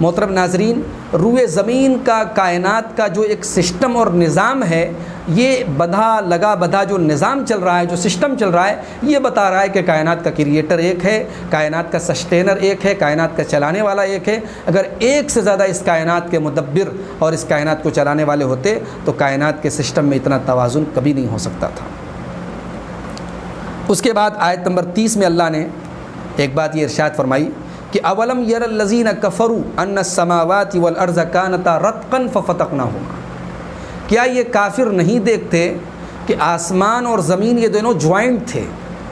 محترم ناظرین، روئے زمین کا کائنات کا جو ایک سسٹم اور نظام ہے، یہ بدھا جو نظام چل رہا ہے، جو سسٹم چل رہا ہے، یہ بتا رہا ہے کہ کائنات کا کریٹر ایک ہے، کائنات کا سسٹینر ایک ہے، کائنات کا چلانے والا ایک ہے۔ اگر ایک سے زیادہ اس کائنات کے مدبر اور اس کائنات کو چلانے والے ہوتے تو کائنات کے سسٹم میں اتنا توازن کبھی نہیں ہو سکتا تھا۔ اس کے بعد آیت نمبر 30 میں اللہ نے ایک بات یہ ارشاد فرمائی کہ اولم یر الذین کفروا ان السماوات والارض کانتا رتقا ففتقناہما، کیا یہ کافر نہیں دیکھتے کہ آسمان اور زمین یہ دونوں جوائنٹ تھے،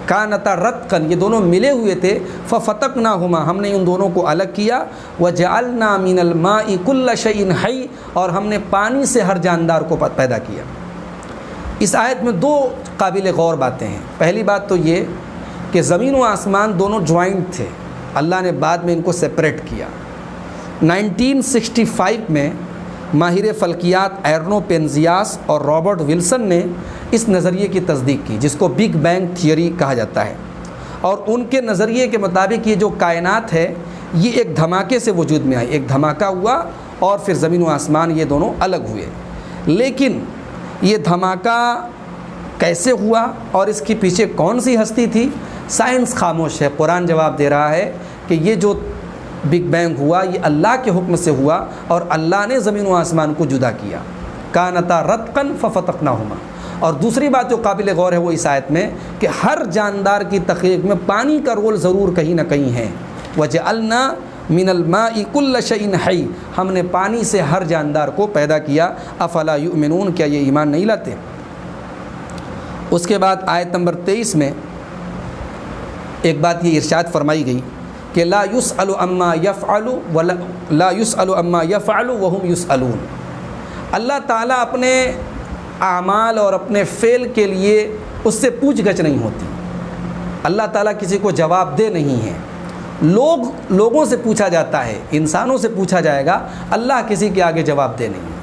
کانتا رتقا یہ دونوں ملے ہوئے تھے، ففتقناہما ہم نے ان دونوں کو الگ کیا، وجعلنا من الماء کل شیء حی اور ہم نے پانی سے ہر جاندار کو پیدا کیا۔ اس آیت میں دو قابل غور باتیں ہیں۔ پہلی بات تو یہ کہ زمین و آسمان دونوں جوائنٹ تھے، اللہ نے بعد میں ان کو سپریٹ کیا۔ 1965 میں ماہر فلکیات ایرنو پینزیاس اور رابرٹ ولسن نے اس نظریے کی تصدیق کی، جس کو بگ بینگ تھیوری کہا جاتا ہے، اور ان کے نظریے کے مطابق یہ جو کائنات ہے یہ ایک دھماکے سے وجود میں آئی، ایک دھماکہ ہوا اور پھر زمین و آسمان یہ دونوں الگ ہوئے۔ لیکن یہ دھماکہ کیسے ہوا اور اس کے پیچھے کون سی ہستی تھی، سائنس خاموش ہے۔ قرآن جواب دے رہا ہے کہ یہ جو بگ بینگ ہوا یہ اللہ کے حکم سے ہوا اور اللہ نے زمین و آسمان کو جدا کیا، کانتا رتقا ففتقناہما۔ اور دوسری بات جو قابل غور ہے وہ اس آیت میں کہ ہر جاندار کی تخلیق میں پانی کا رول ضرور کہیں نہ کہیں ہے، وجعلنا من الماء کل شیء حی، ہم نے پانی سے ہر جاندار کو پیدا کیا، افلا یؤمنون، کیا یہ ایمان نہیں لاتے؟ اس کے بعد آیت نمبر 23 میں ایک بات یہ ارشاد فرمائی گئی کہ لا یسأل عما یفعل لا یسأل عما یفعل وهم یسألون، اللہ تعالیٰ اپنے اعمال اور اپنے فعل کے لیے اس سے پوچھ گچھ نہیں ہوتی، اللہ تعالیٰ کسی کو جواب دہ نہیں ہے۔ لوگوں سے پوچھا جاتا ہے، انسانوں سے پوچھا جائے گا، اللہ کسی کے آگے جواب دہ نہیں ہے۔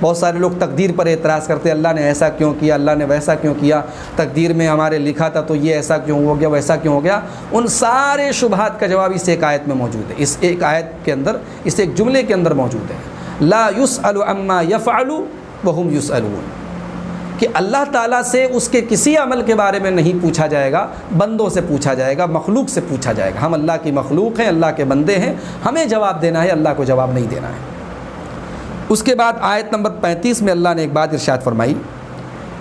بہت سارے لوگ تقدیر پر اعتراض کرتے ہیں، اللہ نے ایسا کیوں کیا، اللہ نے ویسا کیوں کیا، تقدیر میں ہمارے لکھا تھا تو یہ ایسا کیوں ہو گیا، ویسا کیوں ہو گیا۔ ان سارے شبہات کا جواب اس ایک آیت میں موجود ہے، اس ایک آیت کے اندر، اس ایک جملے کے اندر موجود ہے، لا یسأل عما یفعل وهم یسألون، کہ اللہ تعالیٰ سے اس کے کسی عمل کے بارے میں نہیں پوچھا جائے گا، بندوں سے پوچھا جائے گا، مخلوق سے پوچھا جائے گا۔ ہم اللہ کی مخلوق ہیں، اللہ کے بندے ہیں، ہمیں جواب دینا ہے، اللہ کو جواب نہیں دینا ہے۔ اس کے بعد آیت نمبر 35 میں اللہ نے ایک بات ارشاد فرمائی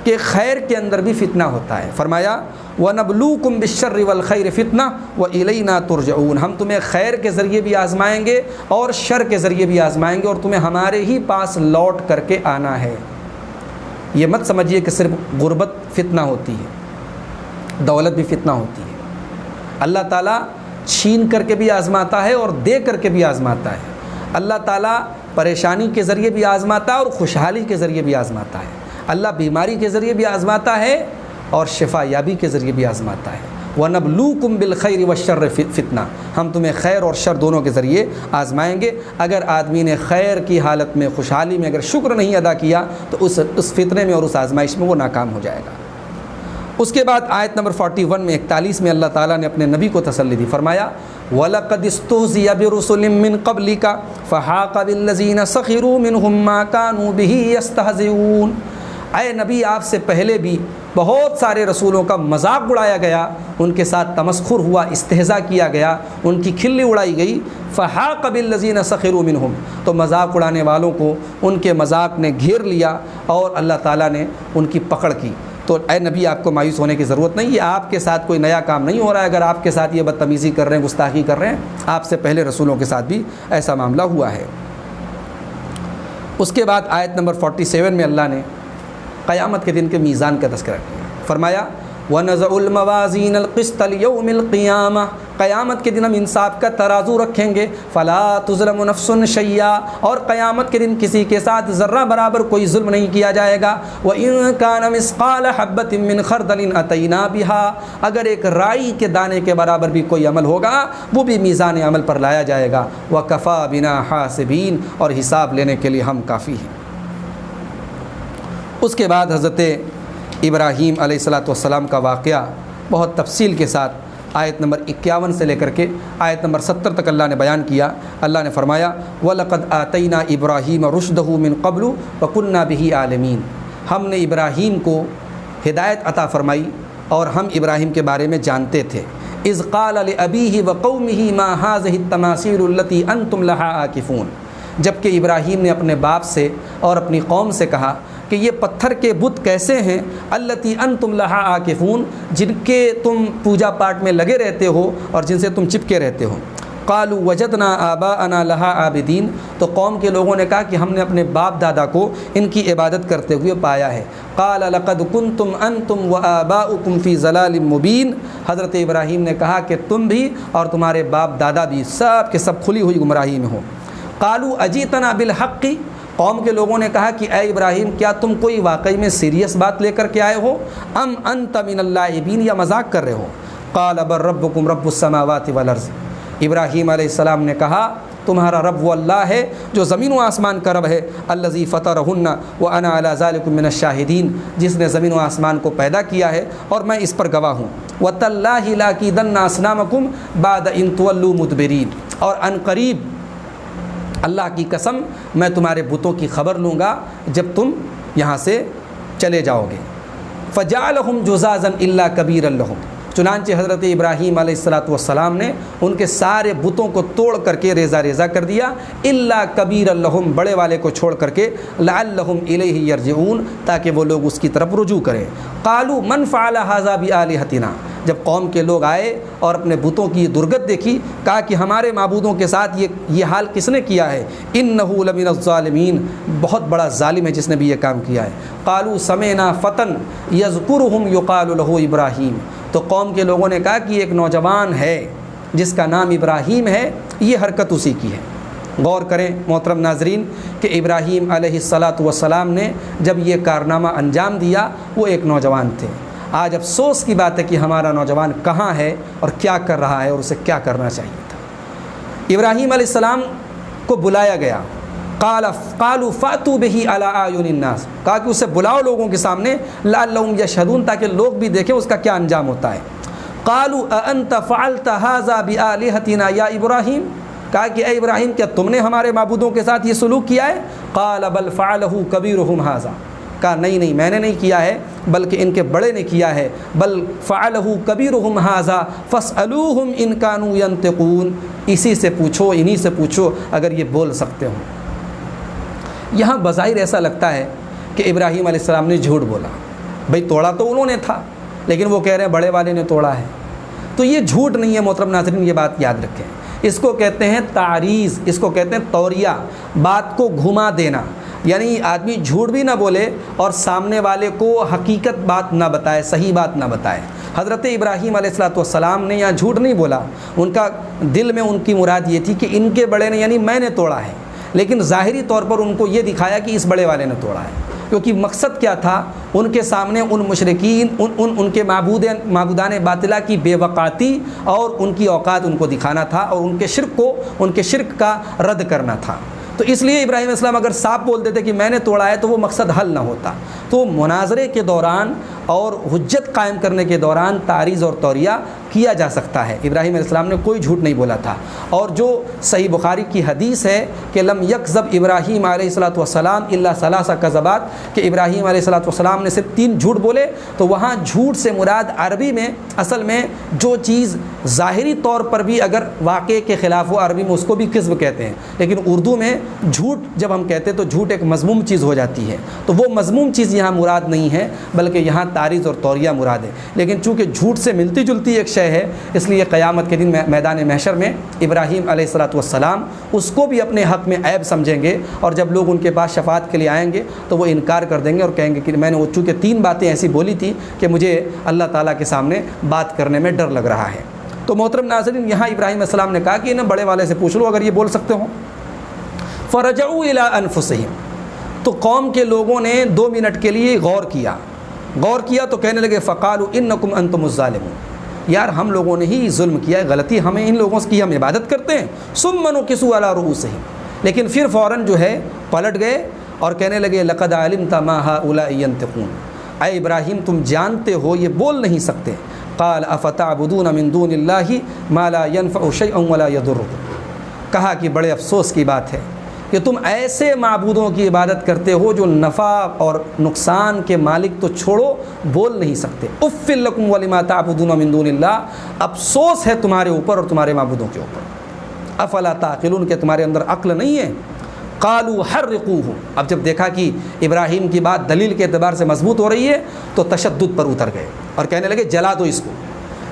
کہ خیر کے اندر بھی فتنہ ہوتا ہے، فرمایا وَنَبْلُوكُمْ بِالشَّرِّ وَالْخَيْرِ فِتْنَةً وَإِلَيْنَا تُرْجَعُونَ، ہم تمہیں خیر کے ذریعے بھی آزمائیں گے اور شر کے ذریعے بھی آزمائیں گے اور تمہیں ہمارے ہی پاس لوٹ کر کے آنا ہے۔ یہ مت سمجھیے کہ صرف غربت فتنہ ہوتی ہے، دولت بھی فتنہ ہوتی ہے۔ اللہ تعالیٰ چھین کر کے بھی آزماتا ہے اور دے کر کے بھی آزماتا ہے۔ اللہ تعالیٰ پریشانی کے ذریعے بھی آزماتا ہے اور خوشحالی کے ذریعے بھی آزماتا ہے۔ اللہ بیماری کے ذریعے بھی آزماتا ہے اور شفا یابی کے ذریعے بھی آزماتا ہے۔ وَنَبْلُوكُمْ بِالْخَيْرِ وَالشَّرِّ فِتْنَةً، ہم تمہیں خیر اور شر دونوں کے ذریعے آزمائیں گے۔ اگر آدمی نے خیر کی حالت میں، خوشحالی میں اگر شکر نہیں ادا کیا تو اس فتنے میں اور اس آزمائش میں وہ ناکام ہو جائے گا۔ اس کے بعد آیت نمبر 41 میں 41 میں اللہ تعالیٰ نے اپنے نبی کو تسلی دی، فرمایا وَلَقَدِ اسْتُهْزِئَ بِرُسُلٍ مِّن قَبْلِكَ فَحَاقَ بِالَّذِينَ سَخِرُوا مِنْهُم مَّا كَانُوا بِهِ يَسْتَهْزِئُونَ، اے نبی آپ سے پہلے بھی بہت سارے رسولوں کا مذاق اڑایا گیا، ان کے ساتھ تمسخر ہوا، استہزاء کیا گیا، ان کی کھلی اڑائی گئی۔ فَحَاقَ بِالَّذِينَ سَخِرُوا مِنْهُم، تو مذاق اڑانے والوں کو ان کے مذاق نے گھیر لیا اور اللہ تعالیٰ نے ان کی پکڑ کی۔ تو اے نبی آپ کو مایوس ہونے کی ضرورت نہیں، یہ آپ کے ساتھ کوئی نیا کام نہیں ہو رہا ہے۔ اگر آپ کے ساتھ یہ بدتمیزی کر رہے ہیں، گستاخی کر رہے ہیں، آپ سے پہلے رسولوں کے ساتھ بھی ایسا معاملہ ہوا ہے۔ اس کے بعد آیت نمبر 47 میں اللہ نے قیامت کے دن کے میزان کا تذکرہ کیا، فرمایا وَنَزَعُ الْمَوَازِينَ الْقِسْطَ لِيَوْمِ الْقِيَامَةِ، قیامت کے دن ہم انصاف کا ترازو رکھیں گے، فَلَا تُظْلَمُ نَفْسٌ شَيْئًا، اور قیامت کے دن کسی کے ساتھ ذرہ برابر کوئی ظلم نہیں کیا جائے گا۔ وَإِن كَانَ مِثْقَالَ حَبَّةٍ مِّنْ خَرْدَلٍ أَتَيْنَا بِهَا، اگر ایک رائی کے دانے کے برابر بھی کوئی عمل ہوگا وہ بھی میزان عمل پر لایا جائے گا۔ وَكَفَى بِنَا حَاسِبِينَ، اور حساب لینے کے لیے ہم کافی ہیں۔ اس کے بعد حضرت ابراہیم علیہ الصلاۃ والسلام کا واقعہ بہت تفصیل کے ساتھ آیت نمبر 51 سے لے کر کے آیت نمبر 70 تک اللہ نے بیان کیا۔ اللہ نے فرمایا وَلَقَدْ آتَيْنَا إِبْرَاهِيمَ رُشْدَهُ مِن قَبْلُ وَكُنَّا بِهِ عَالِمِينَ، ہم نے ابراہیم کو ہدایت عطا فرمائی اور ہم ابراہیم کے بارے میں جانتے تھے۔ اذ قال لأبيه وقومه ما هذه التماثيل التي انتم لها عاكفون، جبکہ ابراہیم نے اپنے باپ سے اور اپنی قوم سے کہا کہ یہ پتھر کے بت کیسے ہیں، التی انتم لها عاکفون، جن کے تم پوجا پاٹ میں لگے رہتے ہو اور جن سے تم چپکے رہتے ہو۔ قالوا وجدنا آباءنا لها عابدین، تو قوم کے لوگوں نے کہا کہ ہم نے اپنے باپ دادا کو ان کی عبادت کرتے ہوئے پایا ہے۔ قال لقد کنتم انتم وآباؤکم فی ضلال مبین، حضرت ابراہیم نے کہا کہ تم بھی اور تمہارے باپ دادا بھی سب کے سب کھلی ہوئی گمراہی میں ہو۔ قالوا اجیتنا بالحق، قوم کے لوگوں نے کہا کہ اے ابراہیم کیا تم کوئی واقعی میں سیریس بات لے کر کے آئے ہو، ام انت من اللاعبین، یا مذاق کر رہے ہو۔ قال بل ربکم رب السماوات والارض، ابراہیم علیہ السلام نے کہا تمہارا رب وہ اللہ ہے جو زمین و آسمان کا رب ہے، الذی فطرہن وانا علی ذلک من الشاہدین، جس نے زمین و آسمان کو پیدا کیا ہے اور میں اس پر گواہ ہوں۔ وتاللہ لاکیدن اصنامکم بعد ان تولوا مدبرین، اور ان قریب اللہ کی قسم میں تمہارے بتوں کی خبر لوں گا جب تم یہاں سے چلے جاؤ گے۔ فجعلہم جزازا الا کبیرا لہم، چنانچہ حضرت ابراہیم علیہ السلام نے ان کے سارے بتوں کو توڑ کر کے ریزہ ریزہ کر دیا، الا کبیرا لہم، بڑے والے کو چھوڑ کر کے، لعلہم الیہ یرجعون، تاکہ وہ لوگ اس کی طرف رجوع کریں۔ قالوا من فعل ھذا بآلہتنا، جب قوم کے لوگ آئے اور اپنے بتوں کی درگت دیکھی، کہا کہ ہمارے معبودوں کے ساتھ یہ حال کس نے کیا ہے، انہ لمن الظالمین، بہت بڑا ظالم ہے جس نے بھی یہ کام کیا ہے۔ قالوا سمعنا فتى یذکرہم یقال لہ ابراہیم، تو قوم کے لوگوں نے کہا کہ ایک نوجوان ہے جس کا نام ابراہیم ہے، یہ حرکت اسی کی ہے۔ غور کریں محترم ناظرین کہ ابراہیم علیہ السلام نے جب یہ کارنامہ انجام دیا وہ ایک نوجوان تھے۔ آج افسوس کی بات ہے کہ ہمارا نوجوان کہاں ہے اور کیا کر رہا ہے اور اسے کیا کرنا چاہیے تھا۔ ابراہیم علیہ السلام کو بلایا گیا، قالوا فاتوا به علی اعین الناس، کہا کہ اسے بلاؤ لوگوں کے سامنے، لعلہم یشہدون، تاکہ لوگ بھی دیکھیں اس کا کیا انجام ہوتا ہے۔ قالوا اانت فعلت هذا بآلہتنا یا ابراہیم، کہا کہ اے ابراہیم کیا تم نے ہمارے معبودوں کے ساتھ یہ سلوک کیا ہے؟ قال بل فعلہ کبیرہم ھذا، کہا نہیں میں نے نہیں کیا ہے بلکہ ان کے بڑے نے کیا ہے، بل فعلہ کبیرہم ھذا فاسألوہم ان کانوا ینطقون، اسی سے پوچھو، انہی سے پوچھو اگر یہ بول سکتے ہوں۔ یہاں بظاہر ایسا لگتا ہے کہ ابراہیم علیہ السلام نے جھوٹ بولا، بھئی توڑا تو انہوں نے تھا لیکن وہ کہہ رہے ہیں بڑے والے نے توڑا ہے، تو یہ جھوٹ نہیں ہے محترم ناظرین، یہ بات یاد رکھیں۔ اس کو کہتے ہیں تعریض، اس کو کہتے ہیں توریہ، بات کو گھما دینا، یعنی آدمی جھوٹ بھی نہ بولے اور سامنے والے کو حقیقت بات نہ بتائے، صحیح بات نہ بتائے۔ حضرت ابراہیم علیہ السلام نے یہاں جھوٹ نہیں بولا، ان کا دل میں ان کی مراد یہ تھی کہ ان کے بڑے نے یعنی میں نے توڑا ہے، لیکن ظاہری طور پر ان کو یہ دکھایا کہ اس بڑے والے نے توڑا ہے، کیونکہ مقصد کیا تھا، ان کے سامنے ان مشرکین ان کے معبودان باطلہ کی بے وقاتی اور ان کی اوقات ان کو دکھانا تھا اور ان کے شرک کا رد کرنا تھا۔ تو اس لیے ابراہیم علیہ السلام اگر صاف بول دیتے کہ میں نے توڑا ہے تو وہ مقصد حل نہ ہوتا۔ تو مناظرے کے دوران اور حجت قائم کرنے کے دوران تعریض اور توریہ کیا جا سکتا ہے۔ ابراہیم علیہ السلام نے کوئی جھوٹ نہیں بولا تھا، اور جو صحیح بخاری کی حدیث ہے کہ لم یکذب ابراہیم علیہ السلام الا ثلاث کذبات، کہ ابراہیم علیہ السلام نے صرف 3 جھوٹ بولے، تو وہاں جھوٹ سے مراد عربی میں اصل میں جو چیز ظاہری طور پر بھی اگر واقعے کے خلاف ہو، عربی میں اس کو بھی کذب کہتے ہیں، لیکن اردو میں جھوٹ جب ہم کہتے ہیں تو جھوٹ ایک مذموم چیز ہو جاتی ہے، تو وہ مذموم چیز یہاں مراد نہیں ہے بلکہ یہاں تعریض اور توریہ مراد ہے۔ لیکن چونکہ جھوٹ سے ملتی جلتی ایک شے ہے، اس لیے قیامت کے دن میدان محشر میں ابراہیم علیہ السلام اس کو بھی اپنے حق میں عیب سمجھیں گے، اور جب لوگ ان کے پاس شفاعت کے لیے آئیں گے تو وہ انکار کر دیں گے اور کہیں گے کہ میں نے چونکہ 3 باتیں ایسی بولی تھی کہ مجھے اللہ تعالیٰ کے سامنے بات کرنے میں ڈر لگ رہا ہے۔ تو محترم ناظرین یہاں ابراہیم علیہ السلام نے کہا کہ انہیں بڑے والے سے پوچھ لو اگر یہ بول سکتے ہوں۔ فرجعوا الی انفسہم، تو قوم کے لوگوں نے 2 منٹ کے لیے غور کیا تو کہنے لگے فقالوا انکم انتم الظالمون، یار ہم لوگوں نے ہی ظلم کیا ہے، غلطی ہمیں ان لوگوں کی، ہم عبادت کرتے ہیں۔ ثم نکسوا علی رؤوسہم، لیکن پھر فوراً جو ہے پلٹ گئے اور کہنے لگے لقد علمت ما هؤلاء ينطقون، اے ابراہیم تم جانتے ہو یہ بول نہیں سکتے۔ قال افتعبدون من دون اللہ ما لا ينفع شیئا ولا یضرکم، کہا کہ بڑے افسوس کی بات ہے کہ تم ایسے معبودوں کی عبادت کرتے ہو جو نفع اور نقصان کے مالک تو چھوڑو بول نہیں سکتے۔ اف لکم ولما تعبدون من دون اللہ، افسوس ہے تمہارے اوپر اور تمہارے معبودوں کے اوپر۔ افلا تعقلون، کہ تمہارے اندر عقل نہیں ہے۔ قالوا حرقوہ، اب جب دیکھا کہ ابراہیم کی بات دلیل کے اعتبار سے مضبوط ہو رہی ہے تو تشدد پر اتر گئے اور کہنے لگے جلا دو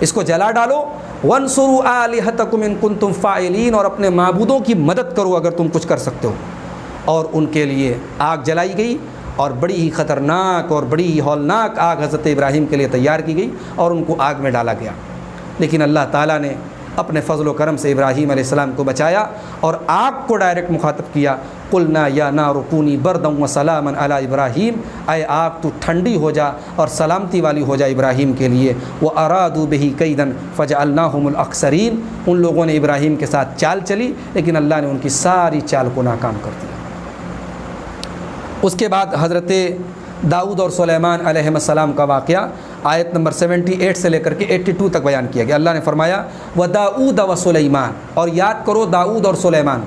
اس کو جلا ڈالو۔ وانصروا آلہتکم ان کنتم فاعلین، اور اپنے معبودوں کی مدد کرو اگر تم کچھ کر سکتے ہو۔ اور ان کے لیے آگ جلائی گئی، اور بڑی ہی خطرناک اور بڑی ہی ہولناک آگ حضرت ابراہیم کے لیے تیار کی گئی اور ان کو آگ میں ڈالا گیا۔ لیکن اللہ تعالیٰ نے اپنے فضل و کرم سے ابراہیم علیہ السلام کو بچایا اور آگ کو ڈائریکٹ مخاطب کیا، قلنا یا نار کونی بردا وسلاما علی ابراہیم، اے آگ تو ٹھنڈی ہو جا اور سلامتی والی ہو جا ابراہیم کے لیے۔ وارادوا بہ کیدا فجعلناہم الاخسرین، ان لوگوں نے ابراہیم کے ساتھ چال چلی لیکن اللہ نے ان کی ساری چال کو ناکام کر دیا۔ اس کے بعد حضرت داؤد اور سلیمان علیہ السلام کا واقعہ آیت نمبر 78 سے لے کر کے 82 تک بیان کیا گیا۔ اللہ نے فرمایا وَدَاؤُدَ وَسُلَيْمَانَ، اور یاد کرو داؤد اور سلیمان،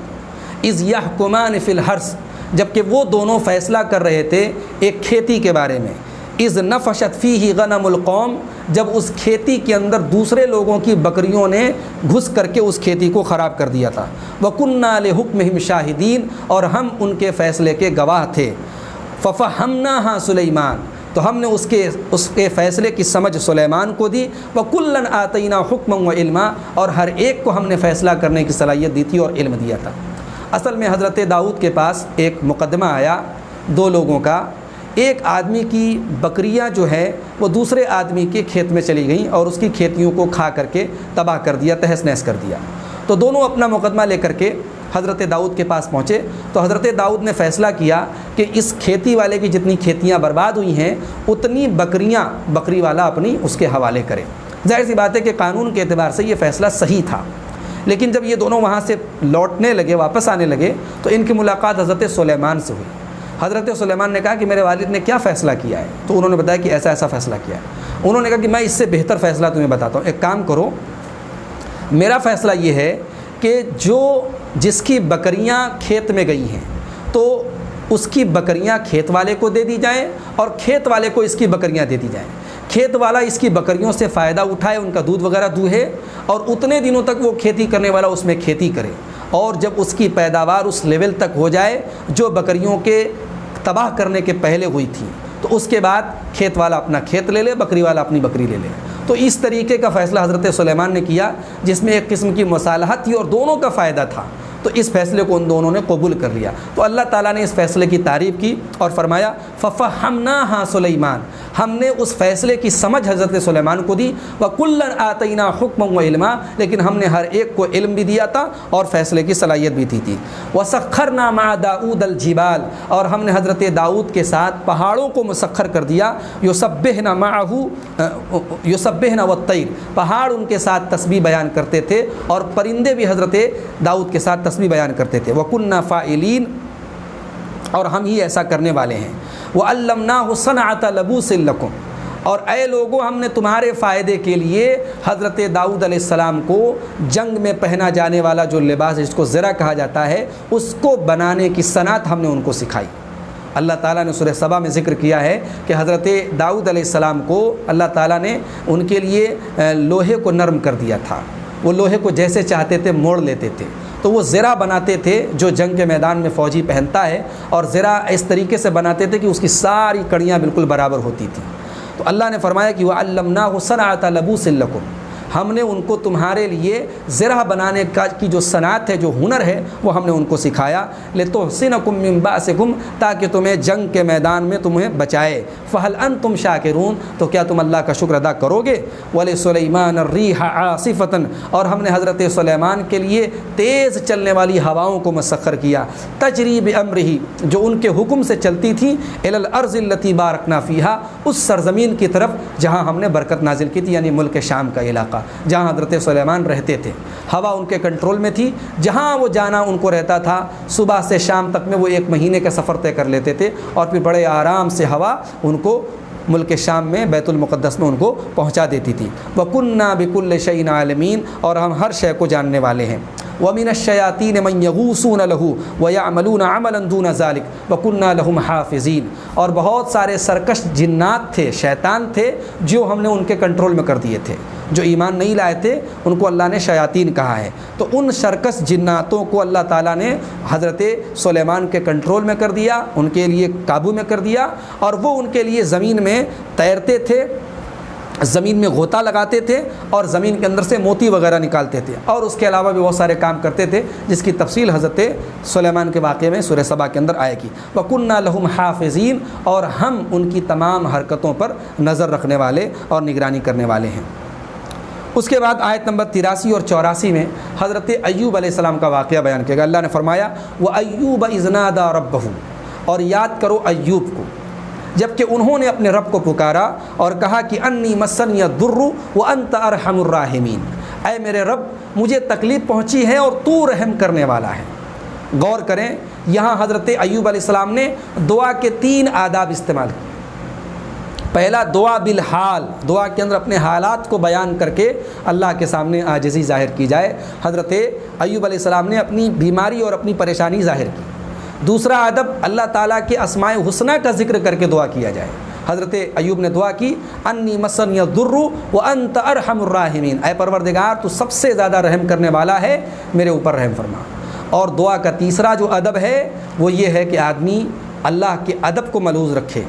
اِذْ يَحْكُمَانِ فِي الْحَرْثِ، جبکہ وہ دونوں فیصلہ کر رہے تھے ایک کھیتی کے بارے میں، اِذْ نَفَشَتْ فِيهِ غَنَمُ الْقَوْمِ، جب اس کھیتی کے اندر دوسرے لوگوں کی بکریوں نے گھس کر کے اس کھیتی کو خراب کر دیا تھا۔ وَكُنَّا لِحُكْمِهِمْ شَاهِدِينَ، اور ہم ان کے فیصلے کے گواہ تھے۔ فَفَهَّمْنَاهَا سُلَيْمَانَ، تو ہم نے اس کے فیصلے کی سمجھ سلیمان کو دی۔ وَكُلًّا آتَيْنَا حُكْمًا وَعِلْمًا، اور ہر ایک کو ہم نے فیصلہ کرنے کی صلاحیت دی تھی اور علم دیا تھا۔ اصل میں حضرت داؤد کے پاس ایک مقدمہ آیا دو لوگوں کا، ایک آدمی کی بکریاں جو ہے وہ دوسرے آدمی کے کھیت میں چلی گئیں اور اس کی کھیتیوں کو کھا کر کے تباہ کر دیا، تہس نہس کر دیا۔ تو دونوں اپنا مقدمہ لے کر کے حضرت داؤد کے پاس پہنچے تو حضرت داؤد نے فیصلہ کیا کہ اس کھیتی والے کی جتنی کھیتیاں برباد ہوئی ہیں اتنی بکریاں بکری والا اپنی اس کے حوالے کرے۔ ظاہر سی بات ہے کہ قانون کے اعتبار سے یہ فیصلہ صحیح تھا، لیکن جب یہ دونوں وہاں سے لوٹنے لگے، واپس آنے لگے، تو ان کی ملاقات حضرت سلیمان سے ہوئی۔ حضرت سلیمان نے کہا کہ میرے والد نے کیا فیصلہ کیا ہے؟ تو انہوں نے بتایا کہ ایسا ایسا فیصلہ کیا ہے۔ انہوں نے کہا کہ میں اس سے بہتر فیصلہ تمہیں بتاتا ہوں، ایک کام کرو، میرا فیصلہ یہ ہے کہ جس کی بکریاں کھیت میں گئی ہیں تو اس کی بکریاں کھیت والے کو دے دی جائیں اور کھیت والے کو اس کی بکریاں دے دی جائیں۔ کھیت والا اس کی بکریوں سے فائدہ اٹھائے، ان کا دودھ وغیرہ دوہے، اور اتنے دنوں تک وہ کھیتی کرنے والا اس میں کھیتی کرے، اور جب اس کی پیداوار اس لیول تک ہو جائے جو بکریوں کے تباہ کرنے کے پہلے ہوئی تھی تو اس کے بعد کھیت والا اپنا کھیت لے لے، بکری والا اپنی بکری لے لے۔ تو اس طریقے کا فیصلہ حضرت سلیمان نے کیا جس میں ایک قسم کی مصالحت تھی اور دونوں کا فائدہ تھا، تو اس فیصلے کو ان دونوں نے قبول کر لیا۔ تو اللہ تعالیٰ نے اس فیصلے کی تعریف کی اور فرمایا فَفَهَّمْنَاهَا سُلَيْمَانَ، ہم نے اس فیصلے کی سمجھ حضرت سلیمان کو دی۔ وَكُلًّا آتَيْنَا حُكْمًا وَعِلْمًا، لیکن ہم نے ہر ایک کو علم بھی دیا تھا اور فیصلے کی صلاحیت بھی تھی۔ وَسَخَّرْنَا مَعَ دَاؤُدَ الْجِبَالَ، اور ہم نے حضرت داؤد کے ساتھ پہاڑوں کو مسخر کر دیا۔ يُسَبِّحْنَ مَعَهُ يُسَبِّحْنَ وَالطَّيْرُ، پہاڑ ان کے ساتھ تسبیح بیان کرتے تھے اور پرندے بھی حضرت داؤد کے ساتھ تسبیح بیان کرتے تھے۔ وَكُنَّا فَاعِلِينَ، اور ہم ہی ایسا کرنے والے ہیں۔ وَعَلَّمْنَاهُ صَنْعَةَ لَبُوسٍ لَكُمْ، اور اے لوگوں ہم نے تمہارے فائدے کے لیے حضرت داؤد علیہ السلام کو جنگ میں پہنا جانے والا جو لباس ہے جس کو زرہ کہا جاتا ہے اس کو بنانے کی صنعت ہم نے ان کو سکھائی۔ اللہ تعالیٰ نے سورہ سبا میں ذکر کیا ہے کہ حضرت داؤد علیہ السلام کو اللہ تعالیٰ نے ان کے لیے لوہے کو نرم کر دیا تھا، وہ لوہے کو جیسے چاہتے تھے موڑ لیتے تھے، تو وہ زرہ بناتے تھے جو جنگ کے میدان میں فوجی پہنتا ہے، اور زرہ اس طریقے سے بناتے تھے کہ اس کی ساری کڑیاں بالکل برابر ہوتی تھیں۔ تو اللہ نے فرمایا کہ وَعَلَّمْنَاهُ صَنْعَةَ لَبُوسٍ لَكُمْ، ہم نے ان کو تمہارے لیے زرہ بنانے کی جو صنعت ہے، جو ہنر ہے، وہ ہم نے ان کو سکھایا۔ لِتُحْصِنَكُم مِّن بَأْسِكُمْ، تاکہ تمہیں جنگ کے میدان میں تمہیں بچائے۔ فَهَلْ أَنْتُمْ شَاكِرُونَ، تو کیا تم اللہ کا شکر ادا کرو گے؟ وَلِسُلَيْمَانَ الرِّيحَ عَاصِفَةً، اور ہم نے حضرت سلیمان کے لیے تیز چلنے والی ہواؤں کو مسخر کیا، تجری بِأَمْرِهِ، جو ان کے حکم سے چلتی تھی، إِلَى الْأَرْضِ الَّتِي بَارَكْنَا فِيهَا، اس سرزمین کی طرف جہاں ہم نے برکت نازل کی تھی، یعنی ملک شام کا علاقہ جہاں حضرت سلیمان رہتے تھے۔ ہوا ان کے کنٹرول میں تھی، جہاں وہ جانا ان کو رہتا تھا، صبح سے شام تک میں وہ 1 مہینے کا سفر طے کر لیتے تھے، اور پھر بڑے آرام سے ہوا ان کو ملک شام میں بیت المقدس میں ان کو پہنچا دیتی تھی۔ وَكُنَّا بِكُلِّ شَيْءٍ عَالِمِينَ، اور ہم ہر شے کو جاننے والے ہیں۔ وَمِنَ الشَّيَاطِينِ مَن يَغُوصُونَ لَهُ وَيَعْمَلُونَ عَمَلًا دُونَ ذَلِكَ وَكُنَّا لَهُمْ حَافِظِينَ، اور بہت سارے سرکش جنات تھے، شیطان تھے، جو ہم نے ان کے کنٹرول میں کر دیے تھے۔ جو ایمان نہیں لائے تھے ان کو اللہ نے شیاطین کہا ہے، تو ان سرکش جناتوں کو اللہ تعالیٰ نے حضرت سلیمان کے کنٹرول میں کر دیا، ان کے لیے قابو میں کر دیا، اور وہ ان کے لیے زمین میں تیرتے تھے، زمین میں غوطہ لگاتے تھے، اور زمین کے اندر سے موتی وغیرہ نکالتے تھے، اور اس کے علاوہ بھی بہت سارے کام کرتے تھے، جس کی تفصیل حضرت سلیمان کے واقعے میں سورہ سبا کے اندر آئے گی۔ وَكُنَّا لَهُمْ حَافِظِينَ، اور ہم ان کی تمام حرکتوں پر نظر رکھنے والے اور نگرانی کرنے والے ہیں۔ اس کے بعد آیت نمبر 83 اور 84 میں حضرت ایوب علیہ السلام کا واقعہ بیان کیا گیا۔ اللہ نے فرمایا وَأَيُّوبَ إِذْ نَادَىٰ رَبَّهُ، اور یاد کرو ایوب کو جب کہ انہوں نے اپنے رب کو پکارا اور کہا کہ انی مسنی الضر وانت ارحم الراحمین، اے میرے رب مجھے تکلیف پہنچی ہے اور تو رحم کرنے والا ہے۔ غور کریں، یہاں حضرت ایوب علیہ السلام نے دعا کے 3 آداب استعمال کیے۔ پہلا، دعا بالحال، دعا کے اندر اپنے حالات کو بیان کر کے اللہ کے سامنے عاجزی ظاہر کی جائے۔ حضرت ایوب علیہ السلام نے اپنی بیماری اور اپنی پریشانی ظاہر کی۔ دوسرا ادب، اللہ تعالیٰ کے اسماء حسنہ کا ذکر کر کے دعا کیا جائے۔ حضرت ایوب نے دعا کی انی مسنی الضر وانت ارحم الراحمین، اے پروردگار تو سب سے زیادہ رحم کرنے والا ہے، میرے اوپر رحم فرما۔ اور دعا کا تیسرا جو ادب ہے وہ یہ ہے کہ آدمی اللہ کے ادب کو ملحوظ رکھے۔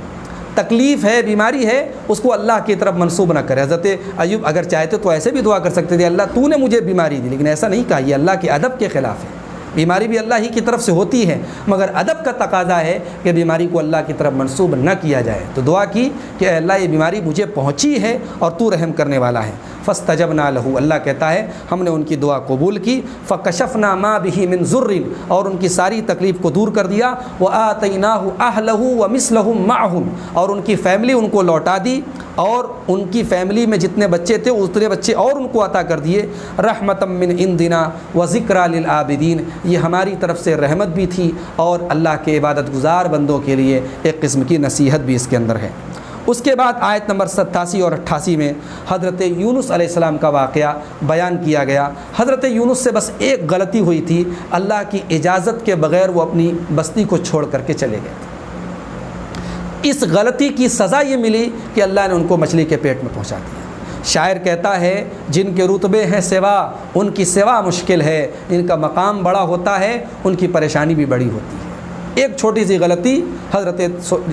تکلیف ہے، بیماری ہے، اس کو اللہ کی طرف منسوب نہ کرے۔ حضرت ایوب اگر چاہتے تو ایسے بھی دعا کر سکتے تھے اللہ تو نے مجھے بیماری دی، لیکن ایسا نہیں کہا، یہ اللہ کے ادب کے خلاف ہے۔ بیماری بھی اللہ ہی کی طرف سے ہوتی ہے، مگر ادب کا تقاضا ہے کہ بیماری کو اللہ کی طرف منسوب نہ کیا جائے۔ تو دعا کی کہ اے اللہ یہ بیماری مجھے پہنچی ہے اور تو رحم کرنے والا ہے۔ فاستجبنا له، اللہ کہتا ہے ہم نے ان کی دعا قبول کی۔ فکشفنا ما به من ضر، اور ان کی ساری تکلیف کو دور کر دیا۔ وآتیناه اهله ومثلهم معهم، اور ان کی فیملی ان کو لوٹا دی، اور ان کی فیملی میں جتنے بچے تھے اتنے بچے اور ان کو عطا کر دیے۔ رحمتا من عندنا وذکری للعابدین، یہ ہماری طرف سے رحمت بھی تھی اور اللہ کے عبادت گزار بندوں کے لیے ایک قسم کی نصیحت بھی اس کے اندر ہے۔ اس کے بعد آیت نمبر 87 اور 88 میں حضرت یونس علیہ السلام کا واقعہ بیان کیا گیا۔ حضرت یونس سے بس ایک غلطی ہوئی تھی، اللہ کی اجازت کے بغیر وہ اپنی بستی کو چھوڑ کر کے چلے گئے تھے۔ اس غلطی کی سزا یہ ملی کہ اللہ نے ان کو مچھلی کے پیٹ میں پہنچا دیا۔ شاعر کہتا ہے جن کے رتبے ہیں سوا ان کی سوا مشکل ہے، ان کا مقام بڑا ہوتا ہے ان کی پریشانی بھی بڑی ہوتی ہے۔ ایک چھوٹی سی غلطی، حضرت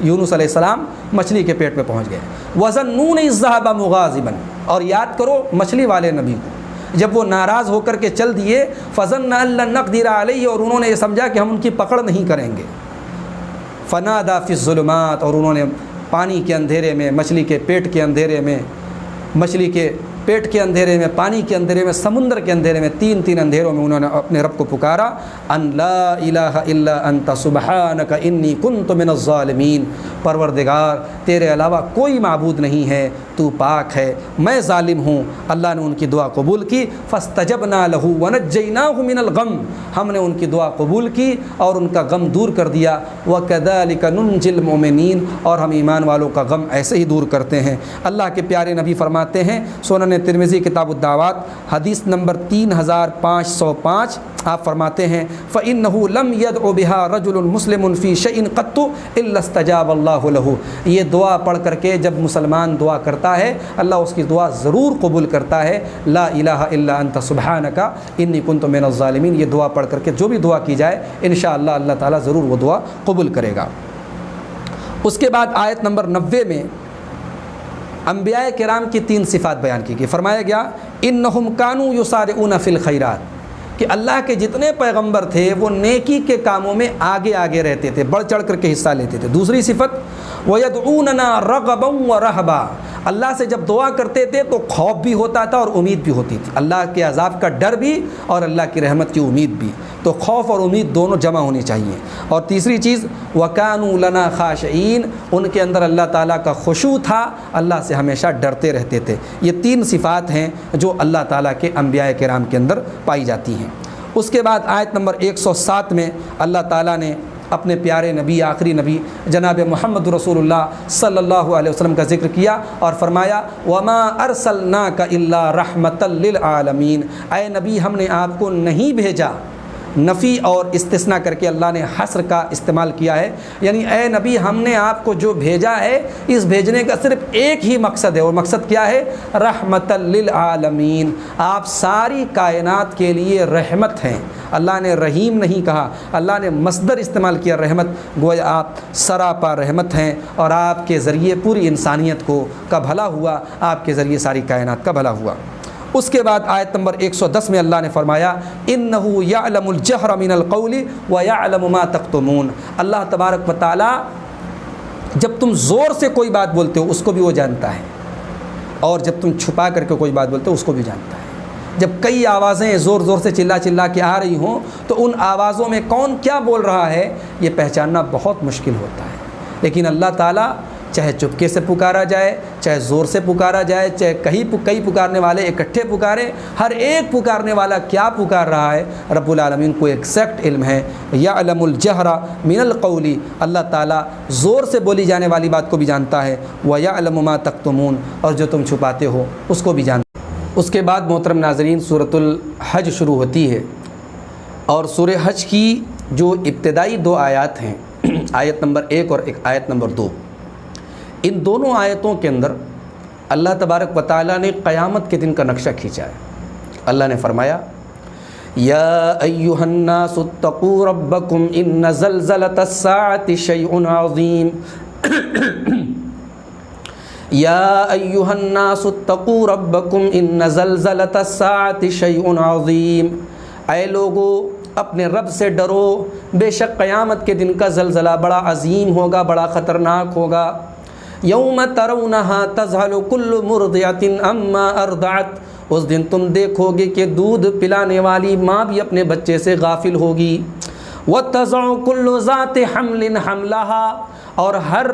یونس علیہ السلام مچھلی کے پیٹ میں پہنچ گئے۔ وَظَنُّونِ إِذْ ذَهَبَ مُغَاضِبًا، اور یاد کرو مچھلی والے نبی کو جب وہ ناراض ہو کر کے چل دیے، فَظَنَّ أَن لَّن نَّقْدِرَ عَلَيْهِ، اور انہوں نے یہ سمجھا کہ ہم ان کی پکڑ نہیں کریں گے۔ فَنَادَىٰ فِي الظُّلُمَاتِ، اور انہوں نے پانی کے اندھیرے میں، مچھلی کے پیٹ کے اندھیرے میں، مچھلی کے پیٹ کے اندھیرے میں، پانی کے اندھیرے میں، سمندر کے اندھیرے میں، 3 اندھیروں میں انہوں نے اپنے رب کو پکارا، ان لا الہ الا انت سبحانک انی کنت من الظالمین، پروردگار تیرے علاوہ کوئی معبود نہیں ہے، تو پاک ہے، میں ظالم ہوں۔ اللہ نے ان کی دعا قبول کی۔ فاستجبنا له ونجیناہ من الغم، ہم نے ان کی دعا قبول کی اور ان کا غم دور کر دیا۔ وکذالک ننجی المؤمنین، اور ہم ایمان والوں کا غم ایسے ہی دور کرتے ہیں۔ اللہ کے پیارے نبی فرماتے ہیں، سنن ترمذی کتاب الدعوات حدیث نمبر 3505، آپ فرماتے ہیں فَإِنَّهُ لَمْ يَدْعُ بِهَا رَجُلٌ مُسْلِمٌ فِي شَيْءٍ قَطُّ إِلَّا اسْتَجَابَ اللَّهُ لَهُ، یہ دعا پڑھ کر کے جب مسلمان دعا کرتا ہے اللہ اس کی دعا ضرور قبول کرتا ہے۔ لا الہ الا انت سبحانک انی کنت من الظالمین، یہ دعا پڑھ کر کے جو بھی دعا کی جائے انشاءاللہ اللہ تعالیٰ ضرور وہ دعا قبول کرے گا۔ اس کے بعد آیت نمبر 90 میں انبیاء کرام کی 3 صفات بیان کی گئی۔ فرمایا گیا انہم کانوا یسارعون فی الخیرات، کہ اللہ کے جتنے پیغمبر تھے وہ نیکی کے کاموں میں آگے آگے رہتے تھے، بڑھ چڑھ کر کے حصہ لیتے تھے۔ دوسری صفت وَيَدْعُونَنَا رَغَبًا وَرَهْبًا، اللہ سے جب دعا کرتے تھے تو خوف بھی ہوتا تھا اور امید بھی ہوتی تھی، اللہ کے عذاب کا ڈر بھی اور اللہ کی رحمت کی امید بھی، تو خوف اور امید دونوں جمع ہونی چاہیے۔ اور تیسری چیز وَكَانُوا لَنَا خَاشِعِينَ، ان کے اندر اللہ تعالیٰ کا خشوع تھا، اللہ سے ہمیشہ ڈرتے رہتے تھے۔ یہ 3 صفات ہیں جو اللہ تعالیٰ کے انبیاء کرام کے اندر پائی جاتی ہیں۔ اس کے بعد آیت نمبر 107 میں اللہ تعالیٰ نے اپنے پیارے نبی آخری نبی جناب محمد رسول اللہ صلی اللہ علیہ وسلم کا ذکر کیا اور فرمایا وما ارسلناک الا رحمتا للعالمین، اے نبی ہم نے آپ کو نہیں بھیجا، نفی اور استثناء کر کے اللہ نے حصر کا استعمال کیا ہے، یعنی اے نبی ہم نے آپ کو جو بھیجا ہے اس بھیجنے کا صرف ایک ہی مقصد ہے، اور مقصد کیا ہے؟ رحمتا للعالمین، آپ ساری کائنات کے لیے رحمت ہیں۔ اللہ نے رحیم نہیں کہا، اللہ نے مصدر استعمال کیا رحمت، گویا آپ سراپا رحمت ہیں، اور آپ کے ذریعے پوری انسانیت کا بھلا ہوا، آپ کے ذریعے ساری کائنات کا بھلا ہوا۔ اس کے بعد آیت نمبر 110 میں اللہ نے فرمایا اِنَّهُ يَعْلَمُ الْجَهْرَ مِنَ الْقَوْلِ وَيَعْلَمُ مَا تَكْتُمُونَ، اللہ تبارک و تعالیٰ جب تم زور سے کوئی بات بولتے ہو اس کو بھی وہ جانتا ہے، اور جب تم چھپا کر کے کوئی بات بولتے ہو اس کو بھی جانتا ہے۔ جب کئی آوازیں زور زور سے چلا چلا کے آ رہی ہوں تو ان آوازوں میں کون کیا بول رہا ہے یہ پہچاننا بہت مشکل ہوتا ہے، لیکن اللہ تعالیٰ چاہے چپکے سے پکارا جائے، چاہے زور سے پکارا جائے، چاہے کئی پکارنے والے اکٹھے پکارے، ہر ایک پکارنے والا کیا پکار رہا ہے رب العالمین کو ایکزیکٹ علم ہے۔ یعلم الجہر من القول، اللہ تعالیٰ زور سے بولی جانے والی بات کو بھی جانتا ہے، ویعلم ما تکتمون، اور جو تم چھپاتے ہو اس کو بھی جانتا ہے۔ اس کے بعد محترم ناظرین سورۃ الحج شروع ہوتی ہے، اور سورہ حج کی جو ابتدائی 2 آیات ہیں، آیت نمبر 1 اور آیت نمبر 2، ان دونوں آیتوں کے اندر اللہ تبارک و تعالیٰ نے قیامت کے دن کا نقشہ کھینچا ہے۔ اللہ نے فرمایا یا ایھا الناس اتقوا ربکم ان زلزلۃ الساعۃ شیء عظیم یا ایھا الناس اتقوا ربکم ان زلزلۃ الساعۃ شیء عظیم، اے لوگو اپنے رب سے ڈرو، بے شک قیامت کے دن کا زلزلہ بڑا عظیم ہوگا، بڑا خطرناک ہوگا۔ یوم ترونہا تذہل کل مرضعۃ عما ارضعت، اس دن تم دیکھو گے کہ دودھ پلانے والی ماں بھی اپنے بچے سے غافل ہوگی۔ وتضع کل ذات حمل حملہا، اور ہر